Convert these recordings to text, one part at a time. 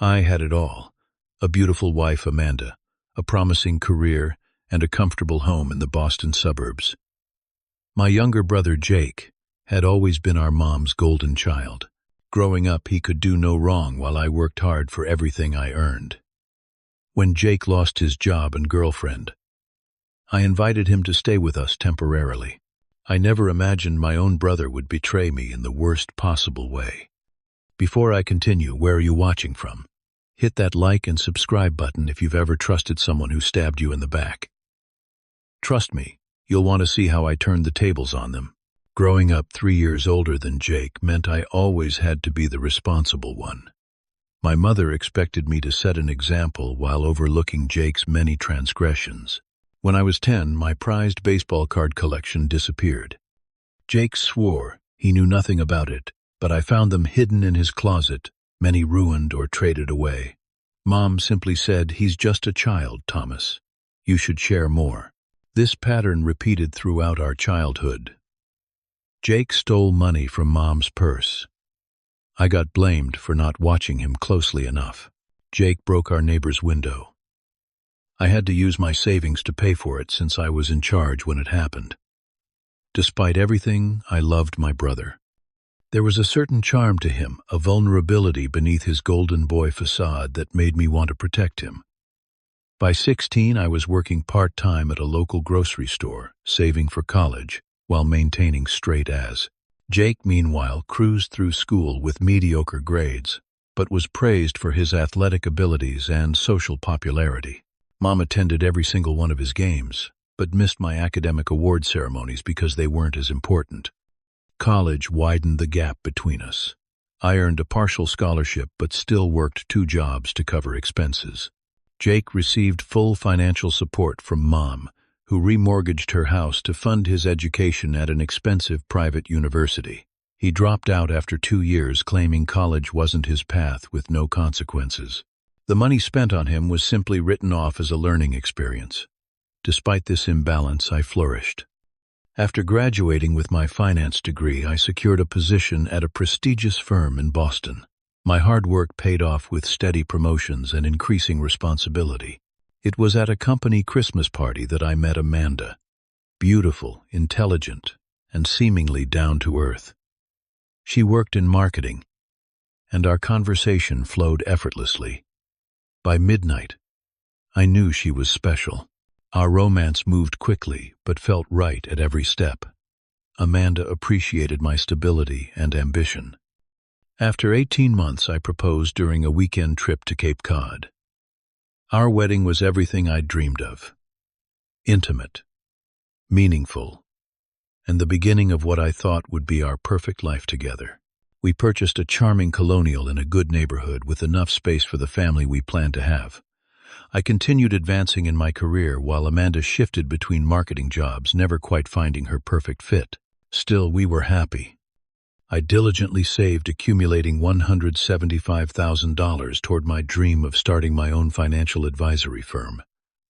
I had it all: a beautiful wife, Amanda, a promising career, and a comfortable home in the Boston suburbs. My younger brother, Jake, had always been our mom's golden child. Growing up, he could do no wrong while I worked hard for everything I earned. When Jake lost his job and girlfriend, I invited him to stay with us temporarily. I never imagined my own brother would betray me in the worst possible way. Before I continue, where are you watching from? Hit that like and subscribe button if you've ever trusted someone who stabbed you in the back. Trust me, you'll want to see how I turned the tables on them. Growing up 3 years older than Jake meant I always had to be the responsible one. My mother expected me to set an example while overlooking Jake's many transgressions. When I was 10, my prized baseball card collection disappeared. Jake swore he knew nothing about it, but I found them hidden in his closet, many ruined or traded away. Mom simply said, "He's just a child, Thomas. You should share more." This pattern repeated throughout our childhood. Jake stole money from Mom's purse. I got blamed for not watching him closely enough. Jake broke our neighbor's window. I had to use my savings to pay for it since I was in charge when it happened. Despite everything, I loved my brother. There was a certain charm to him, a vulnerability beneath his golden boy facade that made me want to protect him. By 16, I was working part-time at a local grocery store, saving for college, while maintaining straight A's. Jake, meanwhile, cruised through school with mediocre grades, but was praised for his athletic abilities and social popularity. Mom attended every single one of his games, but missed my academic award ceremonies because they weren't as important. College widened the gap between us. I earned a partial scholarship but still worked 2 jobs to cover expenses. Jake received full financial support from Mom, who remortgaged her house to fund his education at an expensive private university. He dropped out after 2 years, claiming college wasn't his path with no consequences. The money spent on him was simply written off as a learning experience. Despite this imbalance, I flourished. After graduating with my finance degree, I secured a position at a prestigious firm in Boston. My hard work paid off with steady promotions and increasing responsibility. It was at a company Christmas party that I met Amanda. Beautiful, intelligent, and seemingly down to earth. She worked in marketing, and our conversation flowed effortlessly. By midnight, I knew she was special. Our romance moved quickly, but felt right at every step. Amanda appreciated my stability and ambition. After 18 months, I proposed during a weekend trip to Cape Cod. Our wedding was everything I'd dreamed of. Intimate, meaningful, and the beginning of what I thought would be our perfect life together. We purchased a charming colonial in a good neighborhood with enough space for the family we planned to have. I continued advancing in my career while Amanda shifted between marketing jobs, never quite finding her perfect fit. Still, we were happy. I diligently saved, accumulating $175,000 toward my dream of starting my own financial advisory firm.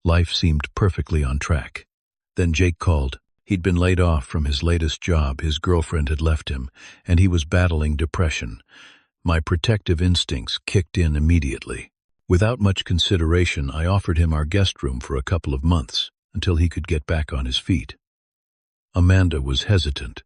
Life seemed perfectly on track. Then Jake called. He'd been laid off from his latest job, his girlfriend had left him, and he was battling depression. My protective instincts kicked in immediately. Without much consideration, I offered him our guest room for a couple of months, until he could get back on his feet. Amanda was hesitant.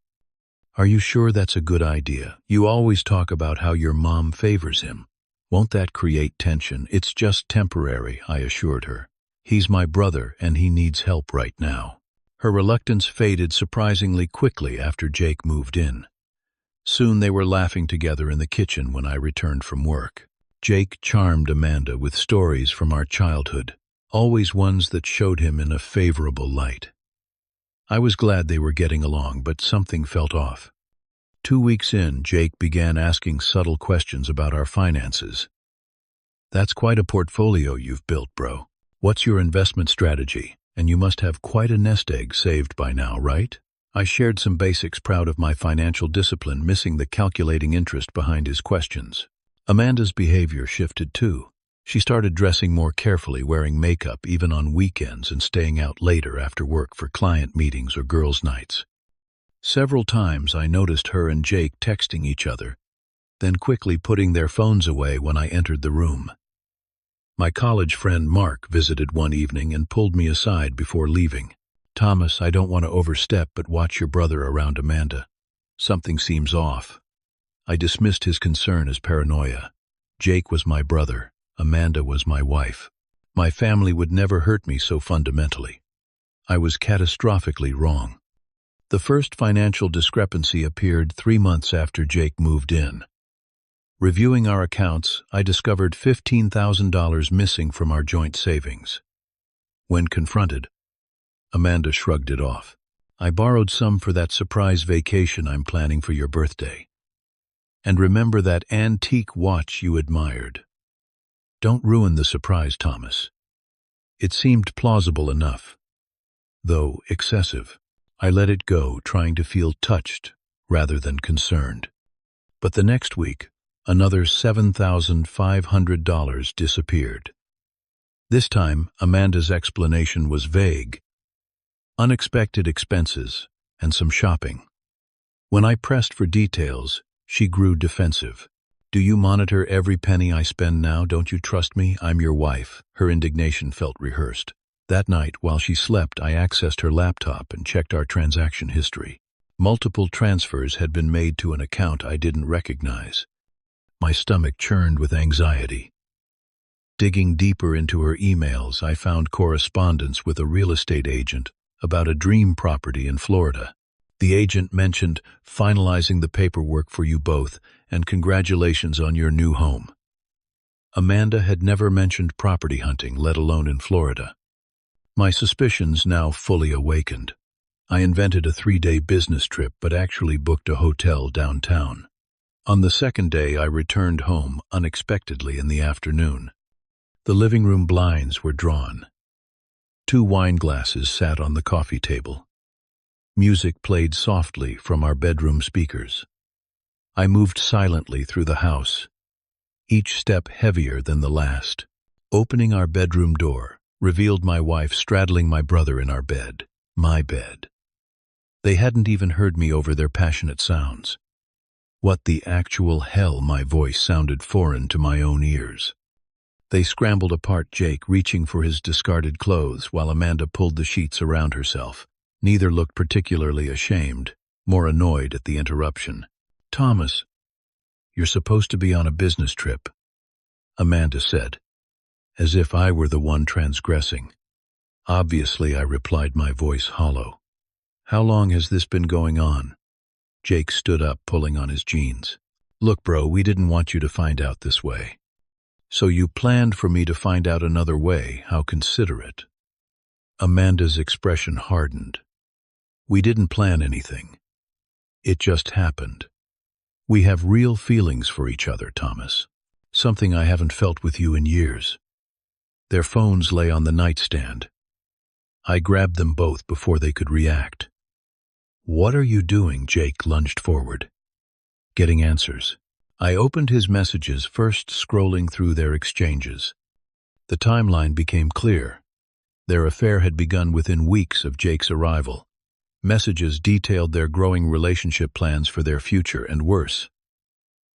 "Are you sure that's a good idea? You always talk about how your mom favors him. Won't that create tension?" "It's just temporary," I assured her. "He's my brother, and he needs help right now." Her reluctance faded surprisingly quickly after Jake moved in. Soon they were laughing together in the kitchen when I returned from work. Jake charmed Amanda with stories from our childhood, always ones that showed him in a favorable light. I was glad they were getting along, but something felt off. 2 weeks in, Jake began asking subtle questions about our finances. "That's quite a portfolio you've built, bro. What's your investment strategy? And you must have quite a nest egg saved by now, right?" I shared some basics, proud of my financial discipline, missing the calculating interest behind his questions. Amanda's behavior shifted too. She started dressing more carefully, wearing makeup even on weekends, and staying out later after work for client meetings or girls' nights. Several times I noticed her and Jake texting each other, then quickly putting their phones away when I entered the room. My college friend Mark visited one evening and pulled me aside before leaving. "Thomas, I don't want to overstep, but watch your brother around Amanda. Something seems off." I dismissed his concern as paranoia. Jake was my brother. Amanda was my wife. My family would never hurt me so fundamentally. I was catastrophically wrong. The first financial discrepancy appeared 3 months after Jake moved in. Reviewing our accounts, I discovered $15,000 missing from our joint savings. When confronted, Amanda shrugged it off. "I borrowed some for that surprise vacation I'm planning for your birthday. And remember that antique watch you admired. Don't ruin the surprise, Thomas." It seemed plausible enough, though excessive. I let it go, trying to feel touched rather than concerned. But the next week, another $7,500 disappeared. This time, Amanda's explanation was vague. Unexpected expenses and some shopping. When I pressed for details, she grew defensive. "Do you monitor every penny I spend now? Don't you trust me? I'm your wife." Her indignation felt rehearsed. That night, while she slept, I accessed her laptop and checked our transaction history. Multiple transfers had been made to an account I didn't recognize. My stomach churned with anxiety. Digging deeper into her emails, I found correspondence with a real estate agent about a dream property in Florida. The agent mentioned finalizing the paperwork for you both and congratulations on your new home. Amanda had never mentioned property hunting, let alone in Florida. My suspicions now fully awakened. I invented a 3-day business trip but actually booked a hotel downtown. On the second day, I returned home unexpectedly in the afternoon. The living room blinds were drawn. 2 wine glasses sat on the coffee table. Music played softly from our bedroom speakers. I moved silently through the house, each step heavier than the last. Opening our bedroom door, revealed my wife straddling my brother in our bed, my bed. They hadn't even heard me over their passionate sounds. What the actual hell? My voice sounded foreign to my own ears. They scrambled apart, Jake reaching for his discarded clothes while Amanda pulled the sheets around herself. Neither looked particularly ashamed, more annoyed at the interruption. "Thomas, you're supposed to be on a business trip," Amanda said, as if I were the one transgressing. "Obviously," I replied, my voice hollow. "How long has this been going on?" Jake stood up, pulling on his jeans. "Look, bro, we didn't want you to find out this way." "So you planned for me to find out another way? How considerate." Amanda's expression hardened. "We didn't plan anything. It just happened. We have real feelings for each other, Thomas. Something I haven't felt with you in years." Their phones lay on the nightstand. I grabbed them both before they could react. "What are you doing?" Jake lunged forward. "Getting answers." I opened his messages, first scrolling through their exchanges. The timeline became clear. Their affair had begun within weeks of Jake's arrival. Messages detailed their growing relationship plans for their future, and worse,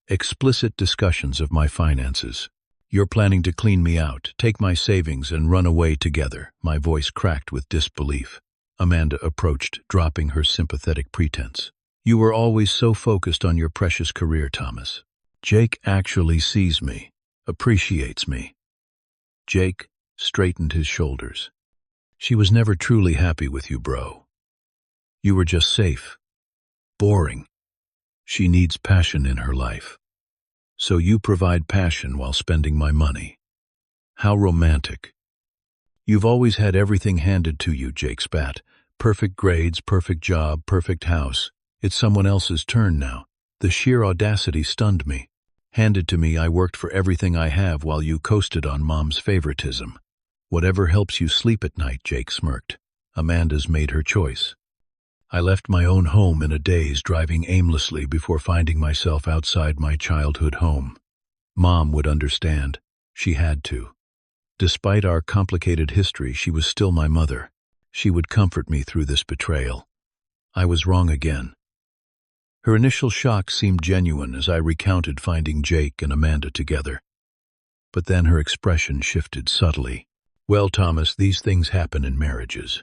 explicit discussions of my finances. "You're planning to clean me out, take my savings, and run away together." My voice cracked with disbelief. Amanda approached, dropping her sympathetic pretense. "You were always so focused on your precious career, Thomas. Jake actually sees me, appreciates me." Jake straightened his shoulders. "She was never truly happy with you, bro. You were just safe, boring. She needs passion in her life. So you provide passion while spending my money. How romantic." "You've always had everything handed to you," Jake spat. "Perfect grades, perfect job, perfect house. It's someone else's turn now." The sheer audacity stunned me. "Handed to me, I worked for everything I have while you coasted on Mom's favoritism." "Whatever helps you sleep at night," Jake smirked. "Amanda's made her choice." I left my own home in a daze, driving aimlessly before finding myself outside my childhood home. Mom would understand. She had to. Despite our complicated history, she was still my mother. She would comfort me through this betrayal. I was wrong again. Her initial shock seemed genuine as I recounted finding Jake and Amanda together. But then her expression shifted subtly. Well, Thomas, these things happen in marriages.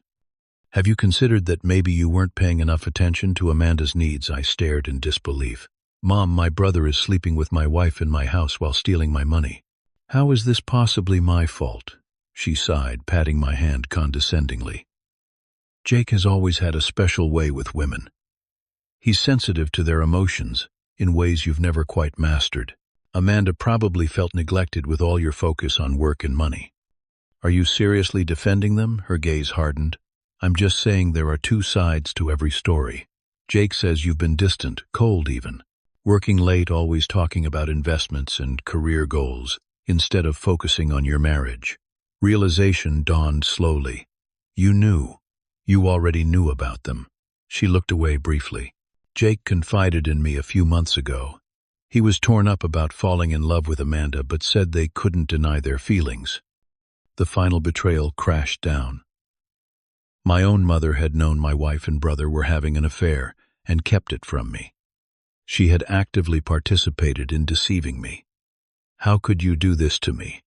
Have you considered that maybe you weren't paying enough attention to Amanda's needs? I stared in disbelief. Mom, my brother is sleeping with my wife in my house while stealing my money. How is this possibly my fault? She sighed, patting my hand condescendingly. Jake has always had a special way with women. He's sensitive to their emotions in ways you've never quite mastered. Amanda probably felt neglected with all your focus on work and money. Are you seriously defending them? Her gaze hardened. I'm just saying there are two sides to every story. Jake says you've been distant, cold even, working late, always talking about investments and career goals, instead of focusing on your marriage. Realization dawned slowly. You knew. You already knew about them. She looked away briefly. Jake confided in me a few months ago. He was torn up about falling in love with Amanda, but said they couldn't deny their feelings. The final betrayal crashed down. My own mother had known my wife and brother were having an affair and kept it from me. She had actively participated in deceiving me. How could you do this to me?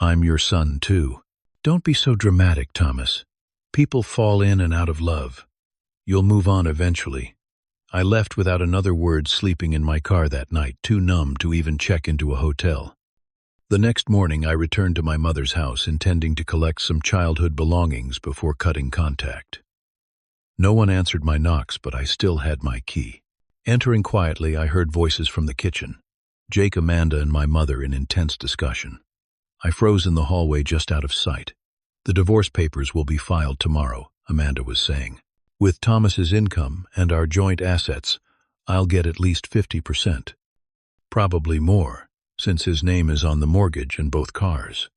I'm your son, too. Don't be so dramatic, Thomas. People fall in and out of love. You'll move on eventually. I left without another word, sleeping in my car that night, too numb to even check into a hotel. The next morning, I returned to my mother's house, intending to collect some childhood belongings before cutting contact. No one answered my knocks, but I still had my key. Entering quietly, I heard voices from the kitchen. Jake, Amanda, and my mother in intense discussion. I froze in the hallway just out of sight. The divorce papers will be filed tomorrow, Amanda was saying. With Thomas's income and our joint assets, I'll get at least 50%. Probably more, since his name is on the mortgage and both cars.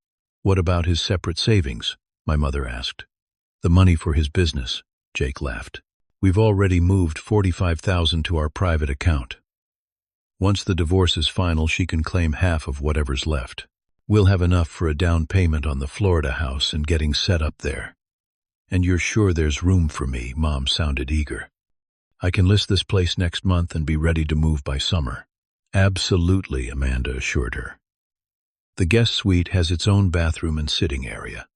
What about his separate savings? My mother asked. The money for his business, Jake laughed. We've already moved $45,000 to our private account. Once the divorce is final, she can claim half of whatever's left. We'll have enough for a down payment on the Florida house and getting set up there. And you're sure there's room for me? Mom sounded eager. I can list this place next month and be ready to move by summer. Absolutely, Amanda assured her. The guest suite has its own bathroom and sitting area.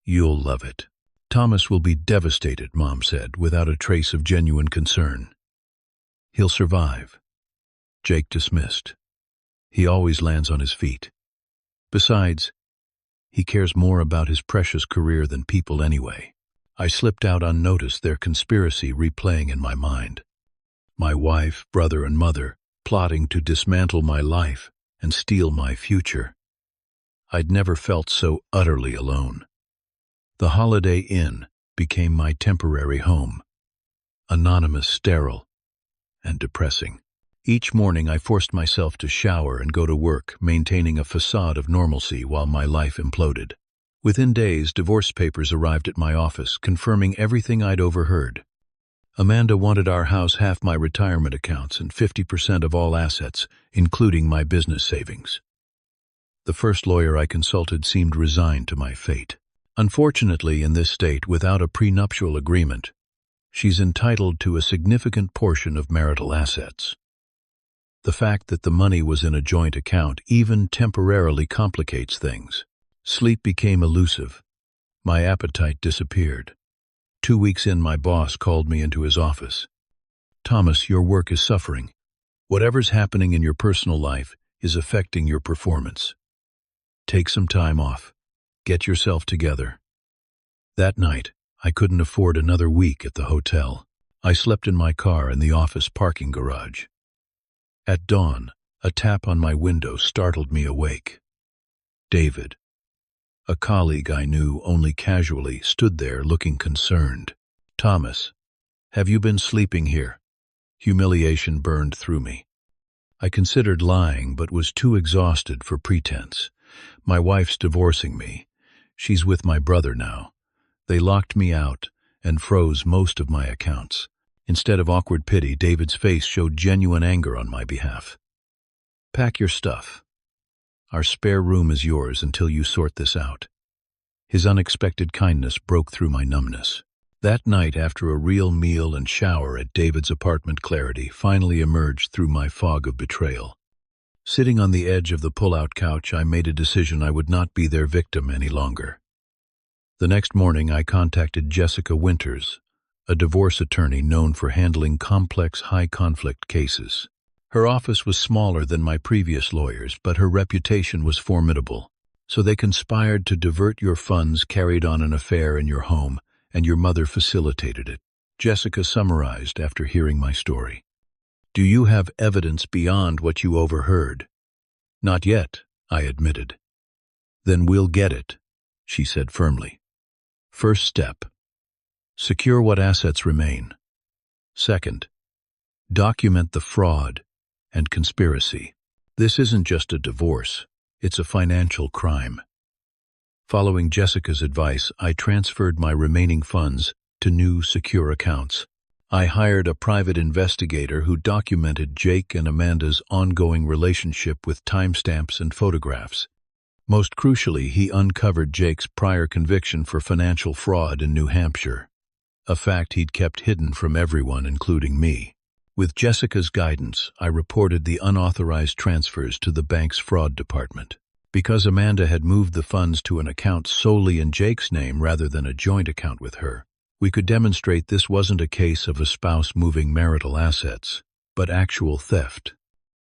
You'll love it. Thomas will be devastated, Mom said, without a trace of genuine concern. He'll survive. Jake dismissed. He always lands on his feet. Besides, he cares more about his precious career than people anyway. I slipped out unnoticed, their conspiracy replaying in my mind. My wife, brother, and mother plotting to dismantle my life and steal my future. I'd never felt so utterly alone. The Holiday Inn became my temporary home. Anonymous, sterile, and depressing. Each morning I forced myself to shower and go to work, maintaining a facade of normalcy while my life imploded. Within days, divorce papers arrived at my office, confirming everything I'd overheard. Amanda wanted our house, half my retirement accounts, and 50% of all assets, including my business savings. The first lawyer I consulted seemed resigned to my fate. Unfortunately, in this state, without a prenuptial agreement, she's entitled to a significant portion of marital assets. The fact that the money was in a joint account even temporarily complicates things. Sleep became elusive. My appetite disappeared. 2 weeks in, my boss called me into his office. Thomas, your work is suffering. Whatever's happening in your personal life is affecting your performance. Take some time off. Get yourself together. That night, I couldn't afford another week at the hotel. I slept in my car in the office parking garage. At dawn, a tap on my window startled me awake. David, a colleague I knew only casually, stood there looking concerned. Thomas, have you been sleeping here? Humiliation burned through me. I considered lying, but was too exhausted for pretense. My wife's divorcing me. She's with my brother now. They locked me out and froze most of my accounts. Instead of awkward pity, David's face showed genuine anger on my behalf. Pack your stuff. Our spare room is yours until you sort this out. His unexpected kindness broke through my numbness. That night, after a real meal and shower at David's apartment, clarity finally emerged through my fog of betrayal. Sitting on the edge of the pull-out couch, I made a decision I would not be their victim any longer. The next morning, I contacted Jessica Winters, a divorce attorney known for handling complex, high-conflict cases. Her office was smaller than my previous lawyers, but her reputation was formidable. So they conspired to divert your funds, carried on an affair in your home, and your mother facilitated it. Jessica summarized after hearing my story. Do you have evidence beyond what you overheard? Not yet, I admitted. Then we'll get it, she said firmly. First step, secure what assets remain. Second, document the fraud and conspiracy. This isn't just a divorce, it's a financial crime. Following Jessica's advice, I transferred my remaining funds to new secure accounts. I hired a private investigator who documented Jake and Amanda's ongoing relationship with timestamps and photographs. Most crucially, he uncovered Jake's prior conviction for financial fraud in New Hampshire, a fact he'd kept hidden from everyone, including me. With Jessica's guidance, I reported the unauthorized transfers to the bank's fraud department. Because Amanda had moved the funds to an account solely in Jake's name rather than a joint account with her, we could demonstrate this wasn't a case of a spouse moving marital assets, but actual theft.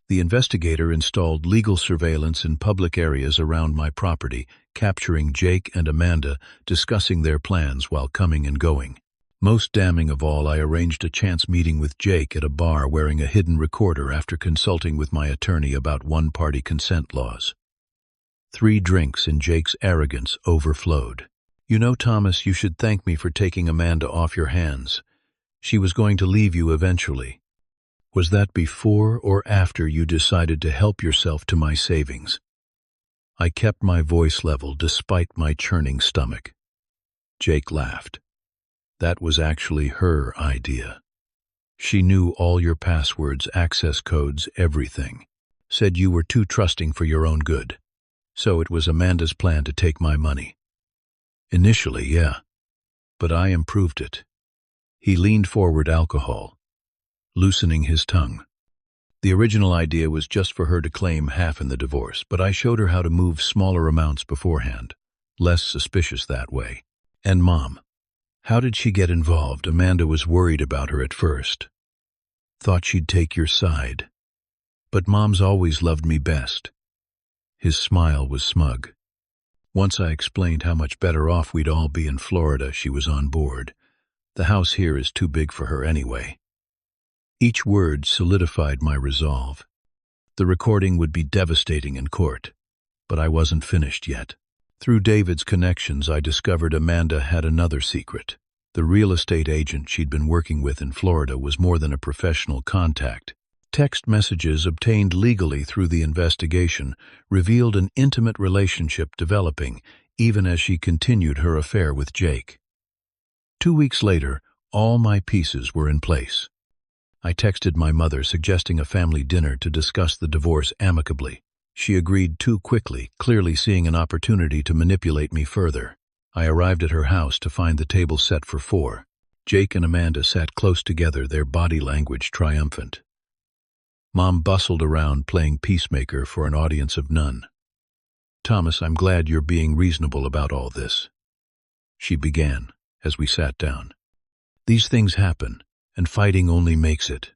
The investigator installed legal surveillance in public areas around my property, capturing Jake and Amanda discussing their plans while coming and going. Most damning of all, I arranged a chance meeting with Jake at a bar wearing a hidden recorder after consulting with my attorney about one-party consent laws. 3 drinks and Jake's arrogance overflowed. You know, Thomas, you should thank me for taking Amanda off your hands. She was going to leave you eventually. Was that before or after you decided to help yourself to my savings? I kept my voice level despite my churning stomach. Jake laughed. That was actually her idea. She knew all your passwords, access codes, everything. Said you were too trusting for your own good. So it was Amanda's plan to take my money. Initially, yeah. But I improved it. He leaned forward, alcohol, loosening his tongue. The original idea was just for her to claim half in the divorce, but I showed her how to move smaller amounts beforehand. Less suspicious that way. And Mom. How did she get involved? Amanda was worried about her at first. Thought she'd take your side. But Mom's always loved me best. His smile was smug. Once I explained how much better off we'd all be in Florida, she was on board. The house here is too big for her anyway. Each word solidified my resolve. The recording would be devastating in court, but I wasn't finished yet. Through David's connections, I discovered Amanda had another secret. The real estate agent she'd been working with in Florida was more than a professional contact. Text messages obtained legally through the investigation revealed an intimate relationship developing, even as she continued her affair with Jake. 2 weeks later, all my pieces were in place. I texted my mother suggesting a family dinner to discuss the divorce amicably. She agreed too quickly, clearly seeing an opportunity to manipulate me further. I arrived at her house to find the table set for 4. Jake and Amanda sat close together, their body language triumphant. Mom bustled around playing peacemaker for an audience of none. Thomas, I'm glad you're being reasonable about all this, she began as we sat down. These things happen, and fighting only makes it.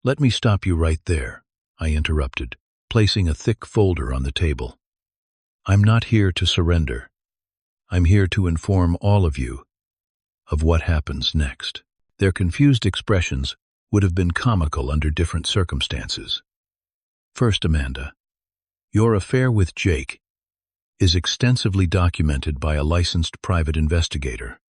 Let me stop you right there, I interrupted, placing a thick folder on the table. I'm not here to surrender. I'm here to inform all of you of what happens next. Their confused expressions would have been comical under different circumstances. First, Amanda, your affair with Jake is extensively documented by a licensed private investigator.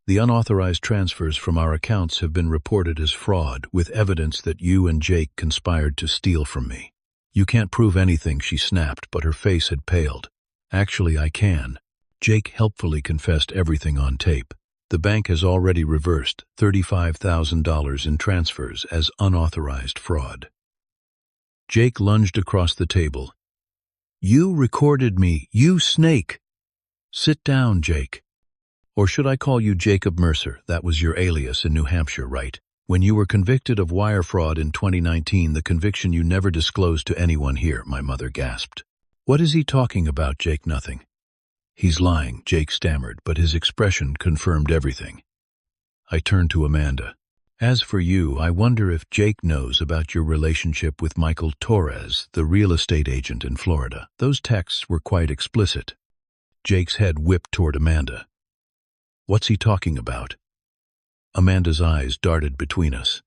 The unauthorized transfers from our accounts have been reported as fraud, with evidence that you and Jake conspired to steal from me. You can't prove anything, she snapped, but her face had paled. Actually, I can. Jake helpfully confessed everything on tape. The bank has already reversed $35,000 in transfers as unauthorized fraud. Jake lunged across the table. You recorded me, you snake! Sit down, Jake. Or should I call you Jacob Mercer? That was your alias in New Hampshire, right? When you were convicted of wire fraud in 2019, the conviction you never disclosed to anyone here, my mother gasped. What is he talking about, Jake? Nothing. He's lying, Jake stammered, but his expression confirmed everything. I turned to Amanda. As for you, I wonder if Jake knows about your relationship with Michael Torres, the real estate agent in Florida. Those texts were quite explicit. Jake's head whipped toward Amanda. What's he talking about? Amanda's eyes darted between us.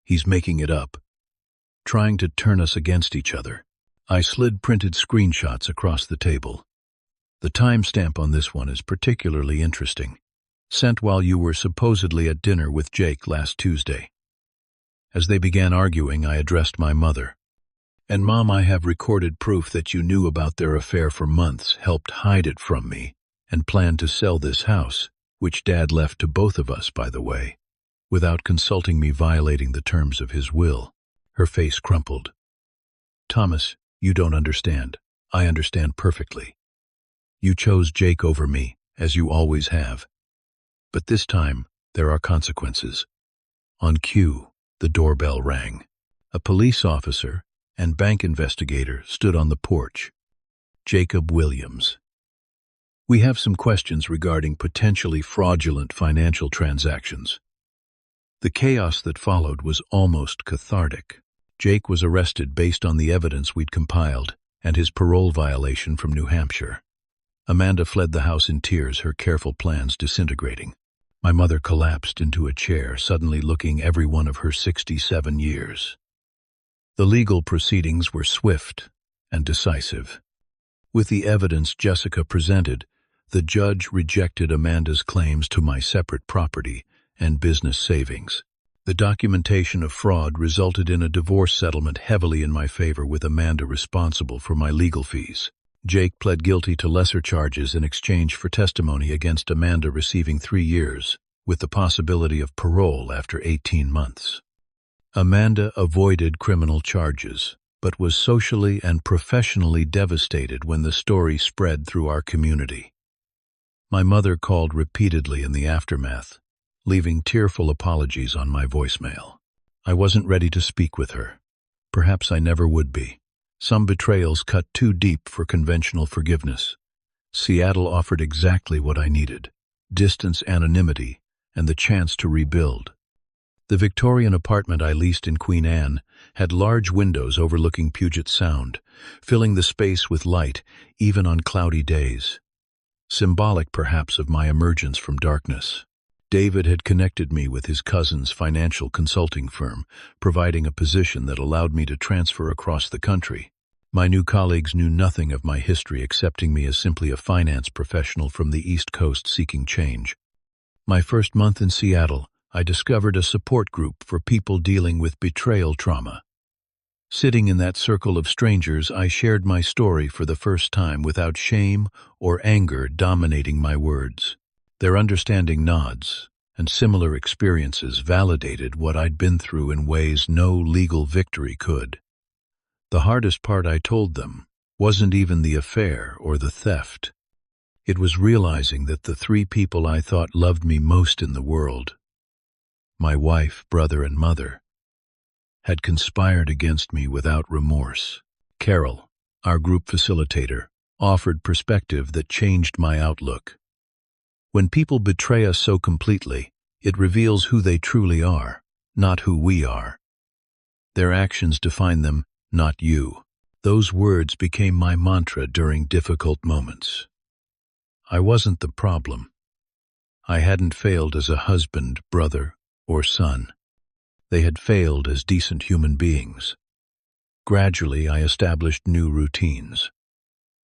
He's making it up, trying to turn us against each other. I slid printed screenshots across the table. The timestamp on this one is particularly interesting. Sent while you were supposedly at dinner with Jake last Tuesday. As they began arguing, I addressed my mother. And Mom, I have recorded proof that you knew about their affair for months, helped hide it from me, and planned to sell this house, which Dad left to both of us, by the way, without consulting me, violating the terms of his will. Her face crumpled. Thomas, you don't understand. I understand perfectly. You chose Jake over me, as you always have. But this time, there are consequences. On cue, the doorbell rang. A police officer and bank investigator stood on the porch. Jacob Williams. We have some questions regarding potentially fraudulent financial transactions. The chaos that followed was almost cathartic. Jake was arrested based on the evidence we'd compiled and his parole violation from New Hampshire. Amanda fled the house in tears, her careful plans disintegrating. My mother collapsed into a chair, suddenly looking every one of her 67 years. The legal proceedings were swift and decisive. With the evidence Jessica presented, the judge rejected Amanda's claims to my separate property and business savings. The documentation of fraud resulted in a divorce settlement heavily in my favor, with Amanda responsible for my legal fees. Jake pled guilty to lesser charges in exchange for testimony against Amanda, receiving 3 years, with the possibility of parole after 18 months. Amanda avoided criminal charges, but was socially and professionally devastated when the story spread through our community. My mother called repeatedly in the aftermath, leaving tearful apologies on my voicemail. I wasn't ready to speak with her. Perhaps I never would be. Some betrayals cut too deep for conventional forgiveness. Seattle offered exactly what I needed: distance, anonymity, and the chance to rebuild. The Victorian apartment I leased in Queen Anne had large windows overlooking Puget Sound, filling the space with light even on cloudy days. Symbolic, perhaps, of my emergence from darkness. David had connected me with his cousin's financial consulting firm, providing a position that allowed me to transfer across the country. My new colleagues knew nothing of my history, accepting me as simply a finance professional from the East Coast seeking change. My first month in Seattle, I discovered a support group for people dealing with betrayal trauma. Sitting in that circle of strangers, I shared my story for the first time without shame or anger dominating my words. Their understanding nods and similar experiences validated what I'd been through in ways no legal victory could. The hardest part, I told them, wasn't even the affair or the theft. It was realizing that the 3 people I thought loved me most in the world, my wife, brother, and mother, had conspired against me without remorse. Carol, our group facilitator, offered perspective that changed my outlook. When people betray us so completely, it reveals who they truly are, not who we are. Their actions define them, not you. Those words became my mantra during difficult moments. I wasn't the problem. I hadn't failed as a husband, brother, or son. They had failed as decent human beings. Gradually, I established new routines.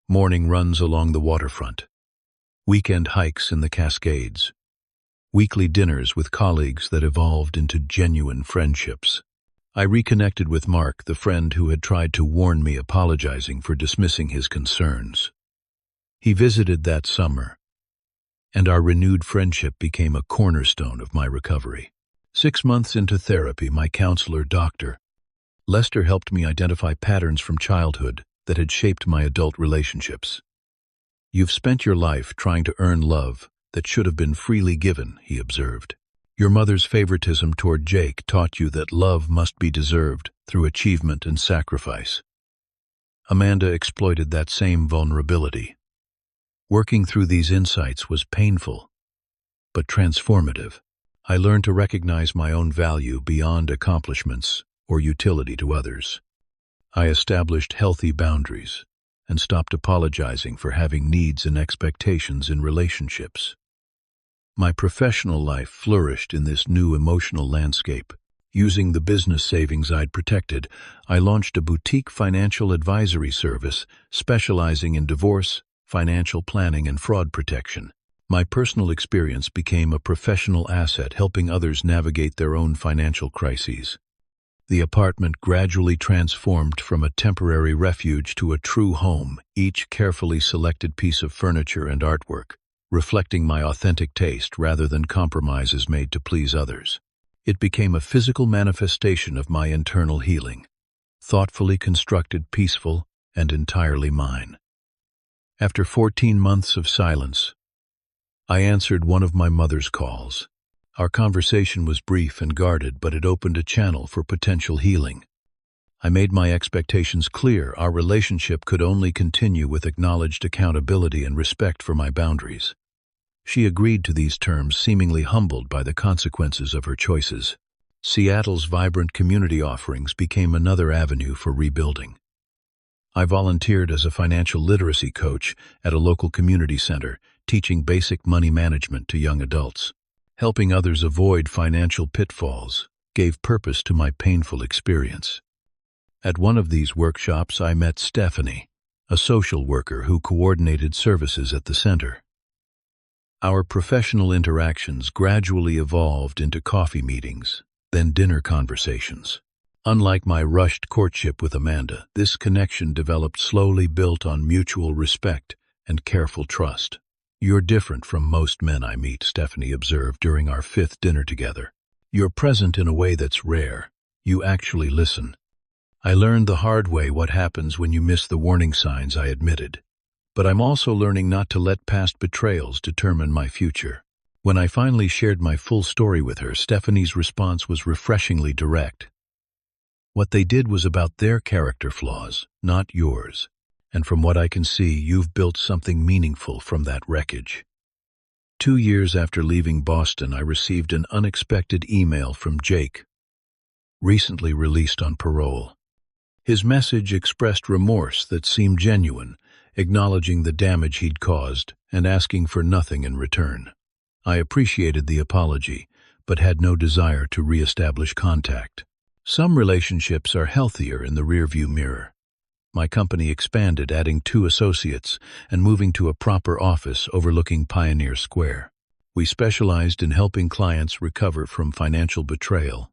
Morning runs along the waterfront. Weekend hikes in the Cascades. Weekly dinners with colleagues that evolved into genuine friendships. I reconnected with Mark, the friend who had tried to warn me, apologizing for dismissing his concerns. He visited that summer, and our renewed friendship became a cornerstone of my recovery. 6 months into therapy, my counselor, Dr. Lester, helped me identify patterns from childhood that had shaped my adult relationships. You've spent your life trying to earn love, that should have been freely given, he observed. Your mother's favoritism toward Jake taught you that love must be deserved through achievement and sacrifice. Amanda exploited that same vulnerability. Working through these insights was painful, but transformative. I learned to recognize my own value beyond accomplishments or utility to others. I established healthy boundaries and stopped apologizing for having needs and expectations in relationships. My professional life flourished in this new emotional landscape. Using the business savings I'd protected, I launched a boutique financial advisory service specializing in divorce, financial planning, and fraud protection. My personal experience became a professional asset, helping others navigate their own financial crises. The apartment gradually transformed from a temporary refuge to a true home, each carefully selected piece of furniture and artwork, reflecting my authentic taste rather than compromises made to please others. It became a physical manifestation of my internal healing, thoughtfully constructed, peaceful, and entirely mine. After 14 months of silence, I answered one of my mother's calls. Our conversation was brief and guarded, but it opened a channel for potential healing. I made my expectations clear. Our relationship could only continue with acknowledged accountability and respect for my boundaries. She agreed to these terms, seemingly humbled by the consequences of her choices. Seattle's vibrant community offerings became another avenue for rebuilding. I volunteered as a financial literacy coach at a local community center, teaching basic money management to young adults. Helping others avoid financial pitfalls gave purpose to my painful experience. At one of these workshops, I met Stephanie, a social worker who coordinated services at the center. Our professional interactions gradually evolved into coffee meetings, then dinner conversations. Unlike my rushed courtship with Amanda, this connection developed slowly, built on mutual respect and careful trust. You're different from most men I meet, Stephanie observed during our 5th dinner together. You're present in a way that's rare. You actually listen. I learned the hard way what happens when you miss the warning signs, I admitted. But I'm also learning not to let past betrayals determine my future. When I finally shared my full story with her, Stephanie's response was refreshingly direct. What they did was about their character flaws, not yours. And from what I can see, you've built something meaningful from that wreckage. 2 years after leaving Boston, I received an unexpected email from Jake, recently released on parole. His message expressed remorse that seemed genuine, acknowledging the damage he'd caused and asking for nothing in return. I appreciated the apology, but had no desire to re-establish contact. Some relationships are healthier in the rearview mirror. My company expanded, adding 2 associates and moving to a proper office overlooking Pioneer Square. We specialized in helping clients recover from financial betrayal,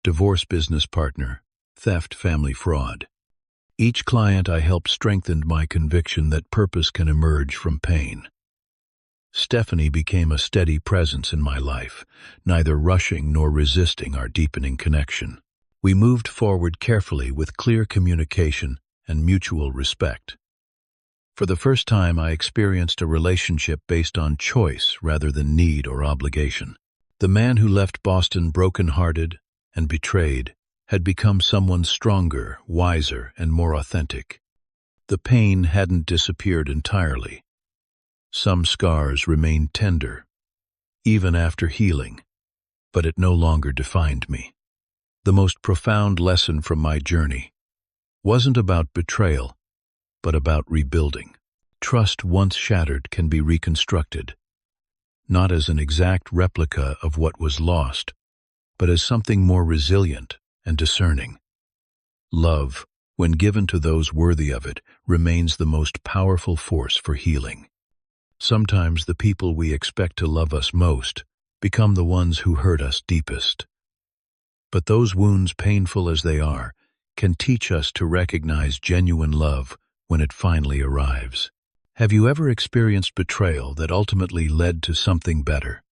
divorce, business partner, theft, family fraud. Each client I helped strengthened my conviction that purpose can emerge from pain. Stephanie became a steady presence in my life, neither rushing nor resisting our deepening connection. We moved forward carefully with clear communication and mutual respect. For the first time, I experienced a relationship based on choice rather than need or obligation. The man who left Boston broken-hearted and betrayed had become someone stronger, wiser, and more authentic. The pain hadn't disappeared entirely. Some scars remained tender, even after healing, but it no longer defined me. The most profound lesson from my journey wasn't about betrayal, but about rebuilding. Trust once shattered can be reconstructed, not as an exact replica of what was lost, but as something more resilient and discerning. Love, when given to those worthy of it, remains the most powerful force for healing. Sometimes the people we expect to love us most become the ones who hurt us deepest. But those wounds, painful as they are, can teach us to recognize genuine love when it finally arrives. Have you ever experienced betrayal that ultimately led to something better?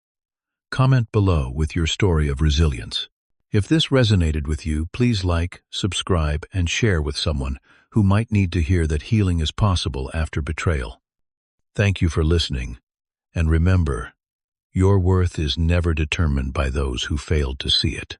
Comment below with your story of resilience. If this resonated with you, please like, subscribe, and share with someone who might need to hear that healing is possible after betrayal. Thank you for listening, And remember, your worth is never determined by those who failed to see it.